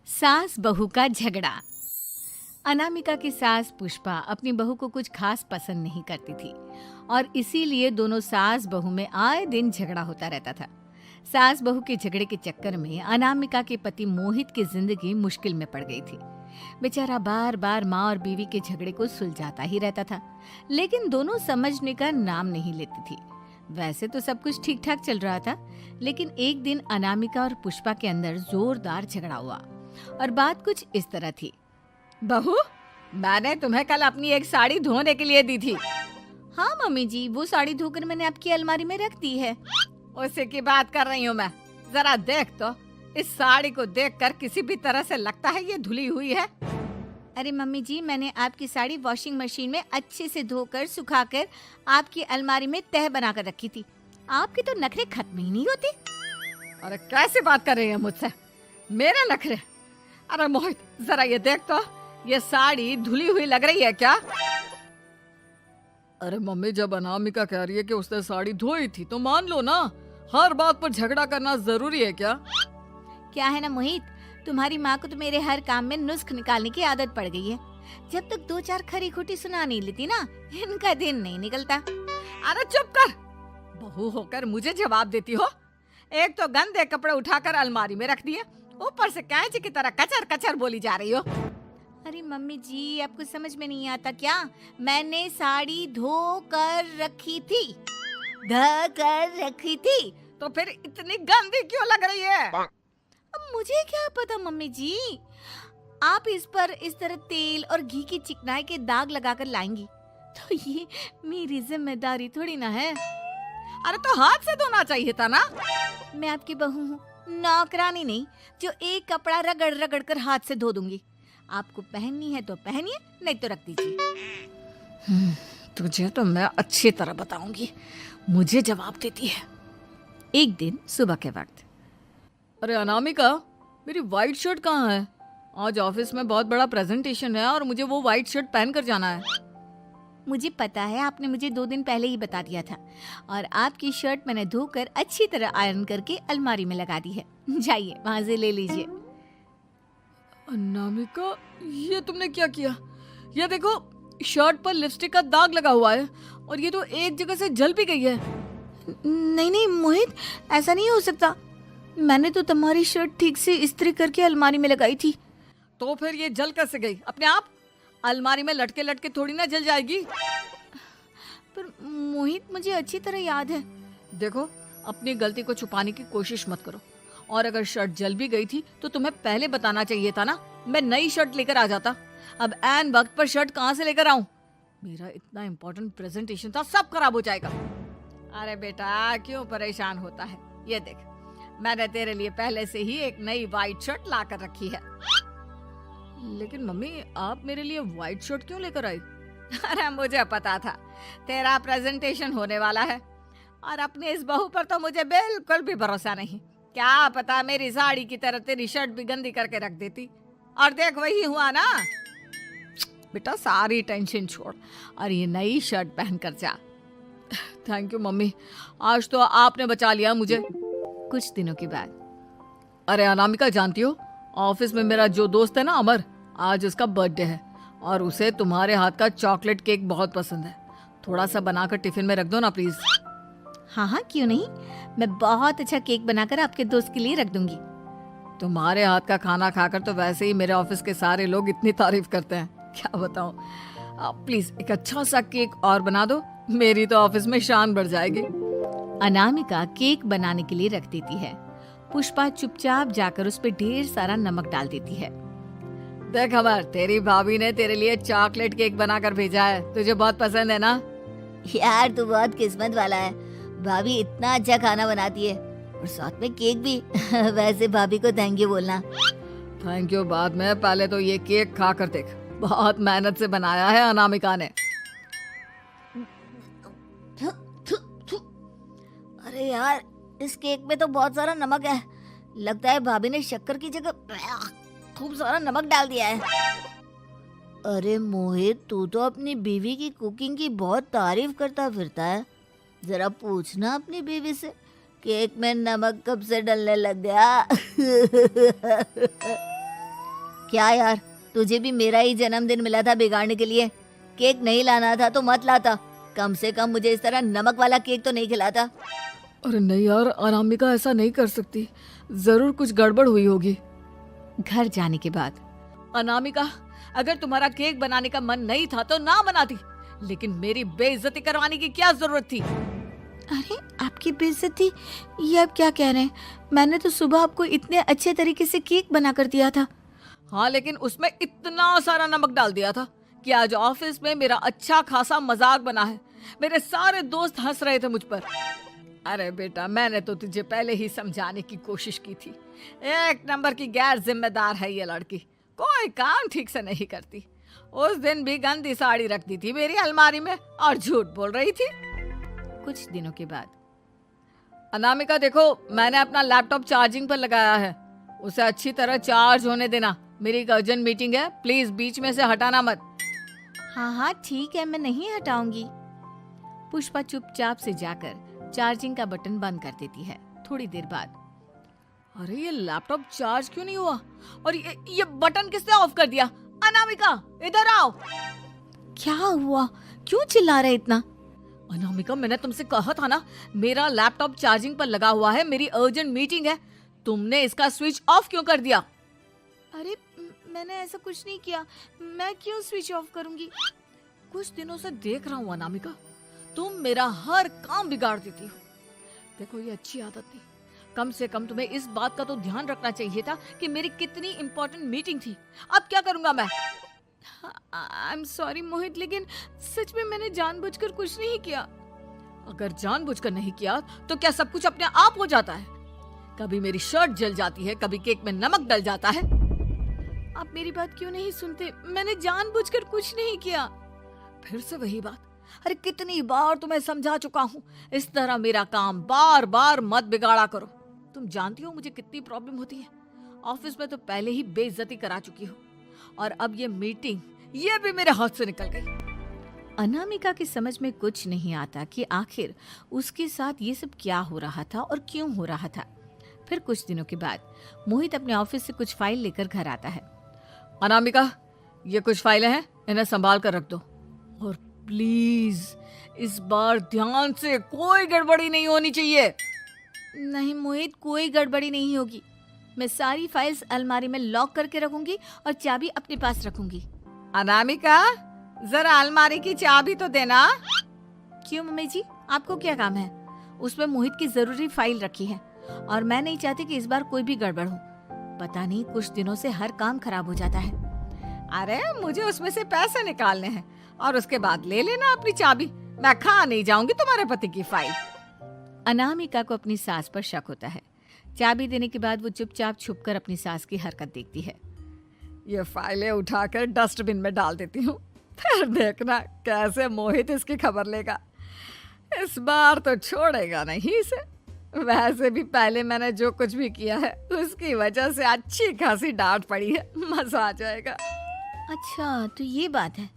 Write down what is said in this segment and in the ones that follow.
सास बहू का झगड़ा। अनामिका की सास पुष्पा अपनी बहू को कुछ खास पसंद नहीं करती थी और इसीलिए दोनों सास बहू में आए दिन झगड़ा होता रहता था। सास बहू के झगड़े के चक्कर में अनामिका के पति मोहित की जिंदगी मुश्किल में पड़ गई थी। बेचारा बार बार माँ और बीवी के झगड़े को सुलझाता ही रहता था, लेकिन दोनों समझने का नाम नहीं लेती थी। वैसे तो सब कुछ ठीक ठाक चल रहा था, लेकिन एक दिन अनामिका और पुष्पा के अंदर जोरदार झगड़ा हुआ और बात कुछ इस तरह थी। बहू, मैंने तुम्हें कल अपनी एक साड़ी धोने के लिए दी थी। हाँ मम्मी जी, वो साड़ी धोकर मैंने आपकी अलमारी में रख दी है। उसी की बात कर रही हूँ मैं। जरा देख तो, इस साड़ी को देखकर किसी भी तरह से लगता है ये धुली हुई है। अरे मम्मी जी, मैंने आपकी साड़ी वॉशिंग मशीन में अच्छे से धोकर सुखाकर आपकी अलमारी में तह बनाकर रखी थी। आपके तो नखरे खत्म ही नहीं होते। अरे कैसी बात कर रही है मुझसे? मेरे नखरे? अरे मोहित, जरा ये देख तो, ये साड़ी धुली हुई लग रही है क्या? अरे मम्मी, जब अनामिका कह रही है कि उसने साड़ी धोई थी तो मान लो ना। हर बात पर झगड़ा करना जरूरी है क्या? क्या है ना मोहित, तुम्हारी माँ को तो मेरे हर काम में नुस्ख निकालने की आदत पड़ गई है। जब तक दो चार खरी खोटी सुना नहीं लेती ना, इनका दिन नहीं निकलता। अरे चुप कर, बहू होकर मुझे जवाब देती हो। एक तो गंदे कपड़े उठाकर अलमारी में रख दिए, ऊपर से कैंची की तरह कचर कचर बोली जा रही हो। अरे मम्मी जी, आपको समझ में नहीं आता क्या? मैंने साड़ी धो कर रखी थी। तो फिर इतनी गंदी क्यों लग रही है? अब मुझे क्या पता मम्मी जी, आप इस पर इस तरह तेल और घी की चिकनाई के दाग लगाकर लाएंगी तो ये मेरी जिम्मेदारी थोड़ी ना है। अरे तो हाथ से धोना चाहिए था ना। मैं आपकी बहू हूँ, नौकरानी नहीं जो एक कपड़ा रगड़ रगड़ कर हाथ से धो दूंगी। आपको पहननी है तो पहनिए, नहीं तो रख दीजिए। तुझे तो मैं अच्छी तरह बताऊंगी, मुझे जवाब देती है। एक दिन सुबह के वक्त, अरे अनामिका, मेरी व्हाइट शर्ट कहाँ है? आज ऑफिस में बहुत बड़ा प्रेजेंटेशन है और मुझे वो व्हाइट शर्ट पहन कर जाना है। मुझे पता है, आपने मुझे 2 दिन पहले ही बता दिया था और आपकी शर्ट मैंने धोकर अच्छी तरह आयरन करके अलमारी में लगा दी है। जाइए वहां से ले लीजिए। अनामिका, ये तुमने क्या किया? ये देखो, शर्ट पर लिपस्टिक का दाग लगा हुआ है और ये तो एक जगह से जल भी गई है। नहीं नहीं मोहित, ऐसा नहीं हो सकता। मैंने तो तुम्हारी शर्ट ठीक से इस्त्री करके अलमारी में लगाई थी। तो फिर ये जल कैसे गई अपने आप? अलमारी में लटके लटके थोड़ी ना जल जाएगी। पर मोहित, मुझे अच्छी तरह याद है। देखो, अपनी गलती को छुपाने की कोशिश मत करो। और अगर शर्ट जल भी गई थी तो तुम्हें पहले बताना चाहिए था ना। मैं नई शर्ट लेकर आ जाता। अब ऐन वक्त पर शर्ट कहाँ से लेकर आऊं? मेरा इतना इम्पोर्टेंट प्रेजेंटेशन था, सब खराब हो जाएगा। अरे बेटा, क्यों परेशान होता है? ये देख, मैंने तेरे लिए पहले से ही एक नई व्हाइट शर्ट ला कर रखी है। लेकिन मम्मी, आप मेरे लिए व्हाइट शर्ट क्यों लेकर आई? अरे मुझे पता था तेरा प्रेजेंटेशन होने वाला है और अपनी इस बहू पर तो मुझे बिल्कुल भी भरोसा नहीं। क्या पता मेरी साड़ी की तरह तेरी शर्ट भी गंदी करके रख देती। और देख, वही हुआ ना। बेटा, सारी टेंशन छोड़ और ये नई शर्ट पहन कर जा। थैंक यू मम्मी, आज तो आपने बचा लिया मुझे। कुछ दिनों के बाद, अरे अनामिका, जानती हो, ऑफिस में मेरा जो दोस्त है ना अमर, आज उसका बर्थडे है और उसे तुम्हारे हाथ का चॉकलेट केक बहुत पसंद है। थोड़ा सा बनाकर टिफिन में रख दो ना प्लीज। हाँ हाँ, क्यों नहीं। मैं बहुत अच्छा केक बनाकर आपके दोस्त के लिए रख दूंगी। तुम्हारे हाथ का खाना खाकर तो वैसे ही मेरे ऑफिस के सारे लोग इतनी तारीफ करते हैं, क्या बताऊं। प्लीज एक अच्छा सा केक और बना दो, मेरी तो ऑफिस में शान बढ़ जाएगी। अनामिका केक बनाने के लिए रख देती है। पुष्पा चुपचाप जाकर उस पे ढेर सारा नमक डाल देती है। देख अमर, तेरी भाभी ने तेरे लिए चॉकलेट केक बनाकर भेजा है, तुझे बहुत पसंद है ना? यार, तू बहुत किस्मत वाला है। भाभी इतना अच्छा खाना बनाती है और साथ में केक भी। वैसे भाभी को थैंक यू बोलना। थैंक यू बाद में, पहले तो ये केक खा कर देख। बहुत मेहनत से बनाया है अनामिका ने। अरे यार, इस केक में तो बहुत सारा नमक है। लगता है भाभी ने शक्कर की जगह खूब सारा नमक डाल दिया है। अरे मोहित, तू तो अपनी बीवी की कुकिंग की बहुत तारीफ करता फिरता है। जरा पूछना अपनी बीवी से, केक में नमक कब से डलने लग गया। क्या यार, तुझे भी मेरा ही जन्मदिन मिला था बिगाड़ने के लिए? केक नहीं लाना था तो मत लाता, कम से कम मुझे इस तरह नमक वाला केक तो नहीं खिलाता। अरे नहीं यार, अनामिका ऐसा नहीं कर सकती, जरूर कुछ गड़बड़ हुई होगी। घर जाने के बाद अनामिका, अगर तुम्हारा केक बनाने का मन नहीं था तो ना बनाती, लेकिन मेरी बेइज्जती करवाने की क्या जरूरत थी? अरे आपकी बेइज्जती, ये आप क्या कह रहे हैं? मैंने तो सुबह आपको इतने अच्छे तरीके से केक बना कर दिया था। हाँ, लेकिन उसमें इतना सारा नमक डाल दिया था कि आज ऑफिस में मेरा अच्छा खासा मजाक बना है। मेरे सारे दोस्त हंस रहे थे मुझ पर। अरे बेटा, मैंने तो तुझे पहले ही समझाने की कोशिश की थी। एक नंबर की गैर जिम्मेदार है ये लड़की, कोई काम ठीक से नहीं करती। उस दिन भी गंदी साड़ी रख दी थी मेरी अलमारी में और झूठ बोल रही थी। कुछ दिनों के बाद अनामिका देखो, मैंने अपना लैपटॉप चार्जिंग पर लगाया है, उसे अच्छी तरह चार्ज होने देना। मेरी एक अर्जेंट मीटिंग है, प्लीज बीच में से हटाना मत। हाँ हाँ ठीक है, मैं नहीं हटाऊंगी। पुष्पा चुपचाप से जाकर चार्जिंग का बटन बंद कर देती है। थोड़ी देर बाद अरे ये लैपटॉप चार्ज क्यों नहीं हुआ? और ये बटन किसने ऑफ कर दिया? अनामिका इधर आओ। क्या हुआ, क्यों चिल्ला रहे इतना? अनामिका, मैंने तुमसे कहा था ना, मेरा लैपटॉप चार्जिंग पर लगा हुआ है, मेरी अर्जेंट मीटिंग है। तुमने इसका स्विच ऑफ क्यों कर दिया? अरे मैंने ऐसा कुछ नहीं किया, मैं क्यों स्विच ऑफ करूंगी? कुछ दिनों से देख रहा हूँ अनामिका, तुम मेरा हर काम बिगाड़ देती हो। देखो ये अच्छी आदत नहीं, कम से कम तुम्हें इस बात का तो ध्यान रखना चाहिए था कि मेरी कितनी इंपॉर्टेंट मीटिंग थी। अब क्या करूंगा मैं? आई एम सॉरी मोहित, लेकिन सच में मैंने जानबूझकर कुछ नहीं किया। अगर जानबूझकर नहीं किया तो क्या सब कुछ अपने आप हो जाता है? कभी मेरी शर्ट जल जाती है, कभी केक में नमक डल जाता है। आप मेरी बात क्यों नहीं सुनते? मैंने जानबूझकर कुछ नहीं किया। फिर से वही बात। अरे कितनी बार तुम्हें समझा चुका हूँ, इस तरह मेरा काम बार बार मत बिगाड़ा करो। तुम जानती हो मुझे कितनी प्रॉब्लम होती है। ऑफिस में तो पहले ही बेइज्जती करा चुकी हो, और अब ये मीटिंग, ये भी मेरे हाथ से निकल गई। अनामिका की समझ में कुछ नहीं आता कि आखिर उसके साथ ये सब क्या हो रहा था और क्यों हो रहा था। फिर कुछ दिनों के बाद मोहित अपने ऑफिस से कुछ फाइल लेकर घर आता है। अनामिका, ये कुछ फाइलें हैं, इन्हें संभाल कर रख दो, और प्लीज इस बार ध्यान से, कोई गड़बड़ी नहीं होनी चाहिए। नहीं मोहित, कोई गड़बड़ी नहीं होगी। मैं सारी फाइल्स अलमारी में लॉक करके रखूंगी और चाबी अपने पास रखूंगी। अनामिका, जरा अलमारी की चाबी तो देना। क्यों मम्मी जी, आपको क्या काम है? उसमें मोहित की जरूरी फाइल रखी है और मैं नहीं चाहती कि इस बार कोई भी गड़बड़ हो। पता नहीं कुछ दिनों से हर काम खराब हो जाता है। अरे मुझे उसमें से पैसे निकालने हैं और उसके बाद ले लेना अपनी चाबी। मैं खा नहीं जाऊंगी तुम्हारे पति की फाइल। अनामिका को अपनी सास पर शक होता है। चाबी देने के बाद वो चुपचाप छुपकर अपनी सास की हरकत देखती है। ये फाइलें उठाकर डस्टबिन में डाल देती हूँ, फिर देखना कैसे मोहित इसकी खबर लेगा। इस बार तो छोड़ेगा नहीं इसे। वैसे भी पहले मैंने जो कुछ भी किया है उसकी वजह से अच्छी खासी डांट पड़ी है, मजा आ जाएगा। अच्छा तो ये बात है,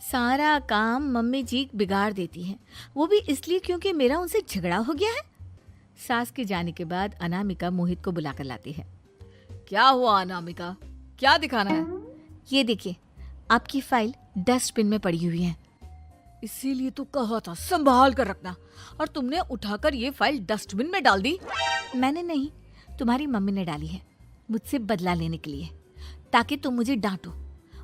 सारा काम मम्मी जी बिगाड़ देती हैं, वो भी इसलिए क्योंकि मेरा उनसे झगड़ा हो गया है। सास के जाने के बाद अनामिका मोहित को बुलाकर लाती है। क्या हुआ अनामिका, क्या दिखाना है? ये देखिए, आपकी फाइल डस्टबिन में पड़ी हुई है। इसीलिए तो कहा था संभाल कर रखना, और तुमने उठाकर ये फाइल डस्टबिन में डाल दी। मैंने नहीं, तुम्हारी मम्मी ने डाली है, मुझसे बदला लेने के लिए, ताकि तुम मुझे डांटो।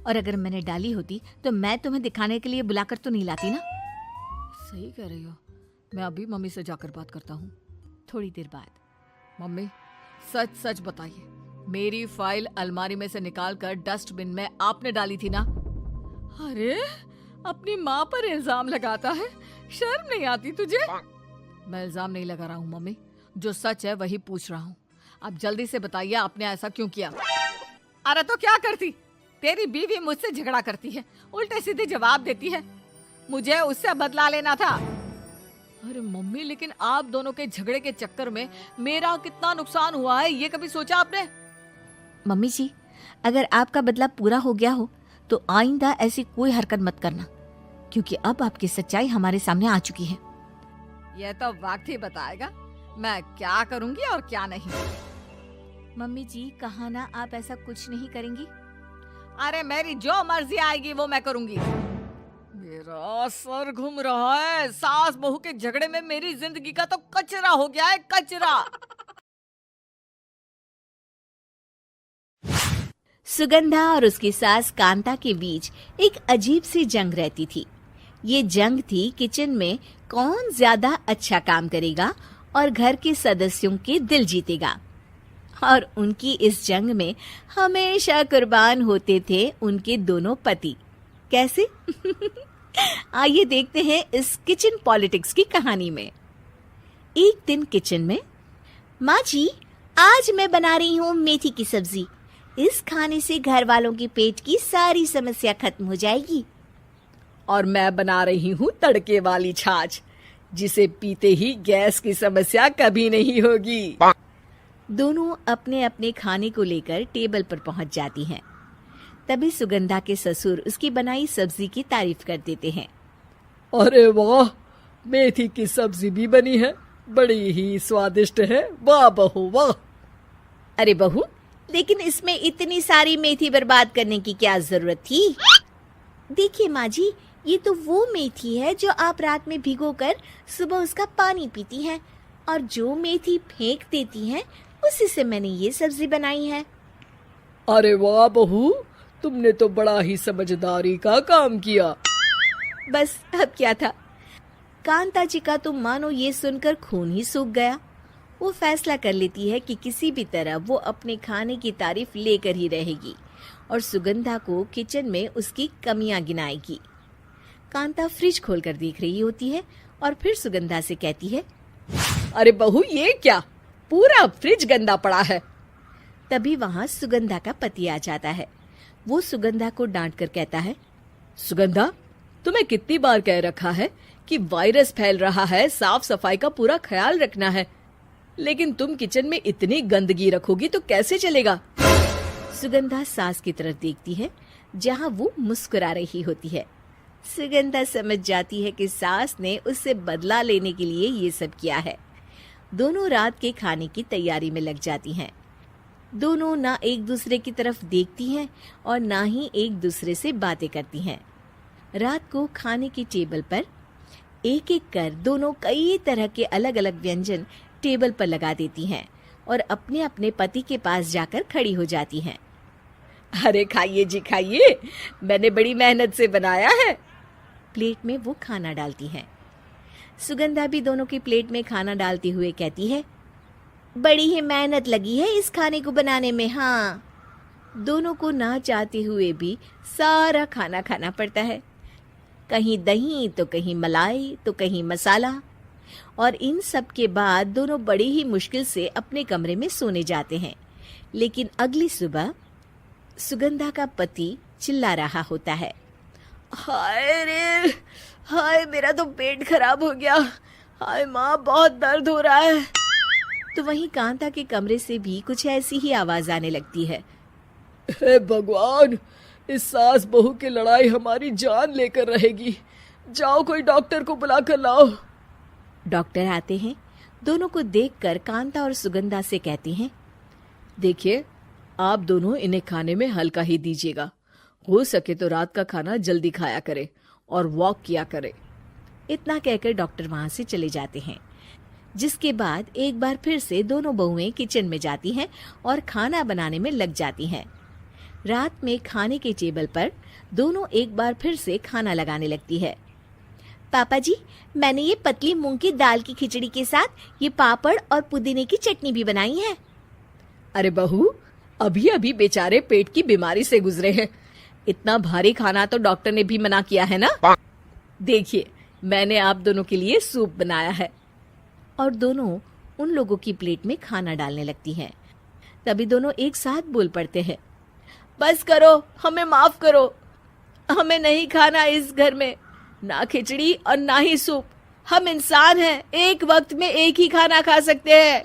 और अगर मैंने डाली होती तो मैं तुम्हें दिखाने के लिए बुलाकर तो नहीं लाती ना। सही कह रही हो, मैं अभी मम्मी से जाकर बात करता हूँ। थोड़ी देर बाद, मम्मी सच सच बताइए, मेरी फाइल अलमारी में से निकाल कर डस्टबिन में आपने डाली थी ना? अरे अपनी माँ पर इल्जाम लगाता है, शर्म नहीं आती तुझे? मैं इल्जाम नहीं लगा रहा हूँ मम्मी, जो सच है वही पूछ रहा हूँ। आप जल्दी से बताइए आपने ऐसा क्यों किया? अरे तो क्या करती, तेरी बीवी मुझसे झगड़ा करती है, उल्टे सीधे जवाब देती है, मुझे उससे बदला लेना था। अरे मम्मी, लेकिन आप दोनों के झगड़े के चक्कर में मेरा कितना नुकसान हुआ है, ये कभी सोचा आपने? मम्मी जी, अगर आपका बदला पूरा हो गया हो तो आइंदा ऐसी कोई हरकत मत करना, क्योंकि अब आपकी सच्चाई हमारे सामने आ चुकी है। यह तो वक्त ही बताएगा मैं क्या करूंगी और क्या नहीं। मम्मी जी, कहा ना आप ऐसा कुछ नहीं करेंगी। अरे मेरी जो मर्जी आएगी वो मैं करूंगी। मेरा सर घूम रहा है। सास बहू के झगड़े में मेरी जिंदगी का तो कचरा हो गया है, कचरा। सुगंधा और उसकी सास कांता के बीच एक अजीब सी जंग रहती थी। ये जंग थी किचन में कौन ज्यादा अच्छा काम करेगा और घर के सदस्यों के दिल जीतेगा। और उनकी इस जंग में हमेशा कुर्बान होते थे उनके दोनों पति। कैसे? आइए देखते हैं इस किचन पॉलिटिक्स की कहानी में। एक दिन किचन में, माँ जी आज मैं बना रही हूँ मेथी की सब्जी। इस खाने से घर वालों के पेट की सारी समस्या खत्म हो जाएगी। और मैं बना रही हूँ तड़के वाली छाछ, जिसे पीते ही गैस की समस्या कभी नहीं होगी। दोनों अपने अपने खाने को लेकर टेबल पर पहुंच जाती हैं। तभी सुगंधा के ससुर उसकी बनाई सब्जी की तारीफ कर देते हैं। अरे वाह, मेथी की सब्जी भी बनी है, बड़ी ही स्वादिष्ट है। वाह बहू वाह। अरे बहू, लेकिन इसमें इतनी सारी मेथी बर्बाद करने की क्या जरूरत थी? देखिए माँ जी, ये तो वो मेथी है जो आप रात में भिगोकर सुबह उसका पानी पीती हैं, और जो मेथी फेंक देती हैं उसी से मैंने ये सब्जी बनाई है। अरे वाह बहू, तुमने तो बड़ा ही समझदारी का काम किया। बस अब क्या था, कांता जी का तो मानो ये सुनकर खून ही सूख गया। वो फैसला कर लेती है कि किसी भी तरह वो अपने खाने की तारीफ लेकर ही रहेगी और सुगंधा को किचन में उसकी कमियां गिनाएगी। कांता फ्रिज खोलकर देख रही होती है और फिर सुगंधा से कहती है, अरे बहू ये क्या, पूरा फ्रिज गंदा पड़ा है। तभी वहाँ सुगंधा का पति आ जाता है। वो सुगंधा को डांट कर कहता है, सुगंधा, तुम्हें कितनी बार कह रखा है कि वायरस फैल रहा है, साफ सफाई का पूरा ख्याल रखना है, लेकिन तुम किचन में इतनी गंदगी रखोगी तो कैसे चलेगा। सुगंधा सास की तरफ देखती है जहाँ वो मुस्कुरा रही होती है। सुगंधा समझ जाती है कि सास ने उससे बदला लेने के लिए ये सब किया है। दोनों रात के खाने की तैयारी में लग जाती हैं। दोनों ना एक दूसरे की तरफ देखती हैं और ना ही एक दूसरे से बातें करती हैं। रात को खाने की टेबल पर एक एक कर दोनों कई तरह के अलग अलग व्यंजन टेबल पर लगा देती हैं और अपने अपने पति के पास जाकर खड़ी हो जाती हैं। अरे खाइए जी खाइए, मैंने बड़ी मेहनत से बनाया है। प्लेट में वो खाना डालती हैं। सुगंधा भी दोनों की प्लेट में खाना डालते हुए कहती है, बड़ी ही मेहनत लगी है इस खाने को बनाने में। हाँ, दोनों को ना चाहते हुए भी सारा खाना खाना पड़ता है। कहीं दही तो कहीं मलाई तो कहीं मसाला। और इन सब के बाद दोनों बड़ी ही मुश्किल से अपने कमरे में सोने जाते हैं। लेकिन अगली सुबह सुगंधा का पति चिल्ला रहा होता है, हाय रे, हाय मेरा तो पेट खराब हो गया, हाय माँ बहुत दर्द हो रहा है। तो वहीं कांता के कमरे से भी कुछ ऐसी ही आवाज आने लगती है। हे भगवान, इस सास बहू की लड़ाई हमारी जान लेकर रहेगी। जाओ कोई डॉक्टर को बुला कर लाओ। डॉक्टर आते हैं। दोनों को देखकर कांता और सुगंधा से कहते हैं, देखिए, आप दोनों इन्हें खाने में हल्का ही दीजिएगा। हो सके तो रात का खाना जल्दी खाया करे और वॉक किया करे। इतना कहकर डॉक्टर वहां से चले जाते हैं। जिसके बाद एक बार फिर से दोनों बहुएं किचन में जाती हैं और खाना बनाने में लग जाती हैं। रात में खाने के टेबल पर दोनों एक बार फिर से खाना लगाने लगती है। पापा जी, मैंने ये पतली मूंग की दाल की खिचड़ी के साथ ये पापड़ और पुदीने की चटनी भी बनाई है। अरे बहू, अभी अभी बेचारे पेट की बीमारी से गुजरे हैं, इतना भारी खाना तो डॉक्टर ने भी मना किया है ना। देखिए, मैंने आप दोनों के लिए सूप बनाया है। और दोनों उन लोगों की प्लेट में खाना डालने लगती हैं। तभी दोनों एक साथ बोल पड़ते हैं, बस करो, हमें माफ करो, हमें नहीं खाना इस घर में ना खिचड़ी और ना ही सूप। हम इंसान हैं, एक वक्त में एक ही खाना खा सकते हैं।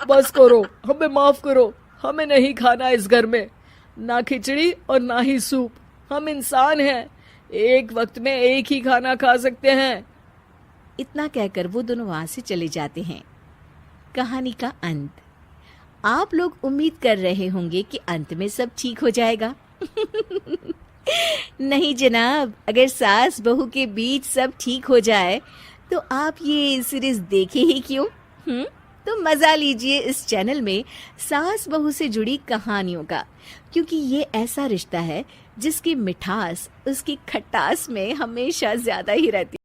बस करो, हमें माफ करो, हमें नहीं खाना इस घर में ना खिचड़ी और ना ही सूप। हम इंसान हैं, एक वक्त में एक ही खाना खा सकते हैं। इतना कहकर वो दोनों वहां से चले जाते हैं। कहानी का अंत। आप लोग उम्मीद कर रहे होंगे कि अंत में सब ठीक हो जाएगा, नहीं जनाब, अगर सास बहू के बीच सब ठीक हो जाए तो आप ये सीरीज देखे ही क्यों? तो मजा लीजिए इस चैनल में सास बहू से जुड़ी कहानियों का, क्योंकि ये ऐसा रिश्ता है जिसकी मिठास उसकी खटास में हमेशा ज्यादा ही रहती है।